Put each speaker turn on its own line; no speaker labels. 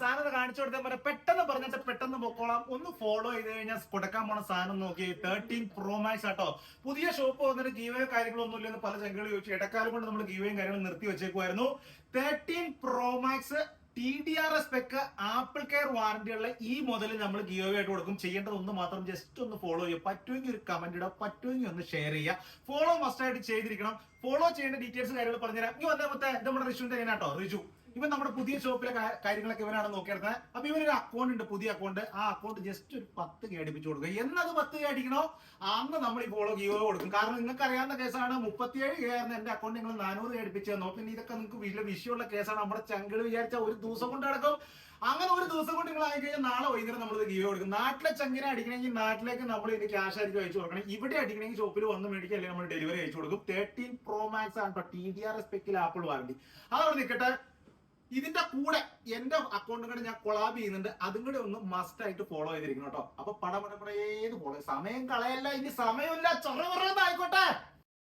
സാധനം കാണിച്ചു കൊടുത്താൽ പെട്ടെന്ന് പറഞ്ഞിട്ട് പെട്ടെന്ന് പൊക്കോളാം. ഒന്ന് ഫോളോ ചെയ്ത് കഴിഞ്ഞാൽ കൊടുക്കാൻ പോണ സാധനം നോക്കി 13 Pro Max ആട്ടോ. പുതിയ ഷോപ്പ് വന്നിട്ട് ഗീവയോ കാര്യങ്ങളൊന്നും ഇല്ലെന്ന് പല ചങ്കുകൾ ചോദിച്ചു. ഇടക്കാലം കൊണ്ട് നമ്മൾ ഗീവയും കാര്യങ്ങളും നിർത്തി വെച്ചേക്കുമായിരുന്നു. 13 Pro Max TDR spec Apple care വാറന്റിയുള്ള ഈ മുതൽ നമ്മൾ ഗിയോ ആയിട്ട് കൊടുക്കും. ചെയ്യേണ്ടത് ഒന്ന് മാത്രം, ജസ്റ്റ് ഒന്ന് ഫോളോ ചെയ്യുക. പറ്റുമെങ്കിൽ ഒരു കമന്റ് ഇടുക, പറ്റുമെങ്കിൽ ഒന്ന് ഷെയർ ചെയ്യുക. ഫോളോ മസ്റ്റ് ആയിട്ട് ചെയ്തിരിക്കണം. ഫോളോ ചെയ്യേണ്ട ഡീറ്റെയിൽസ് കാര്യങ്ങൾ പറഞ്ഞുതരാം. ഈ വന്നേ നമ്മുടെ റിഷുവിന്റെ എങ്ങനെയാട്ടോ റിജു. ഇവൻ നമ്മുടെ പുതിയ ഷോപ്പിലെ കാര്യങ്ങളൊക്കെ ഇവനാണ് നോക്കിയെടുത്തത്. അപ്പൊ ഇവനൊരു അക്കൗണ്ട് ഉണ്ട്, പുതിയ അക്കൗണ്ട്. ആ അക്കൗണ്ട് ജസ്റ്റ് ഒരു 10K അടിപ്പിച്ചു കൊടുക്കുക. എന്നത് 10K അടിക്കണോ അന്ന് നമ്മൾ ഈ ഫോളോ ഗിയോ കൊടുക്കും. കാരണം നിങ്ങൾക്ക് അറിയാവുന്ന കേസാണ്. 37K ആയിരുന്നു എന്റെ അക്കൗണ്ട് നിങ്ങൾ 400K അടിപ്പിച്ചു തന്നോ. പിന്നെ ഇതൊക്കെ നിങ്ങൾക്ക് വലിയ വിഷയമുള്ള കേസാണ്. നമ്മുടെ ചങ്കൾ വിചാരിച്ച ഒരു ദിവസം കൊണ്ട് നടക്കും. അങ്ങനെ ഒരു ദിവസം കൊണ്ട് നിങ്ങൾ ആയി കഴിഞ്ഞാൽ നാളെ വൈകുന്നേരം നമ്മൾ ഗിയോ കൊടുക്കും. നാട്ടിലെ ചങ്ങിനെ അടിക്കണമെങ്കിൽ നാട്ടിലേക്ക് നമ്മൾ ഇതിന്റെ ക്യാഷ് ആയിരിക്കും അയച്ചു കൊടുക്കണം. ഇവിടെ അടിക്കണമെങ്കിൽ ഷോപ്പിൽ വന്ന് മേടിക്കുക, അല്ലെങ്കിൽ നമ്മൾ ഡെലിവറി അയച്ചു കൊടുക്കും. 13 Pro Max ആണ് TDR സ്പെക്കിൽ ആപ്പിൾ വാറണ്ടി. അതവിടെ നിൽക്കട്ടെ. ഇതിന്റെ കൂടെ എന്റെ അക്കൗണ്ടും കൂടെ ഞാൻ കൊളാബ് ചെയ്യുന്നുണ്ട്. അതും കൂടെ ഒന്ന് മസ്റ്റ് ആയിട്ട് ഫോളോ ചെയ്തിരിക്കണം കേട്ടോ. അപ്പൊ പടപടേത് ഫോളോ. സമയം കളയല്ല, ഇനി സമയമില്ല, ചൊറ ആയിക്കോട്ടെ.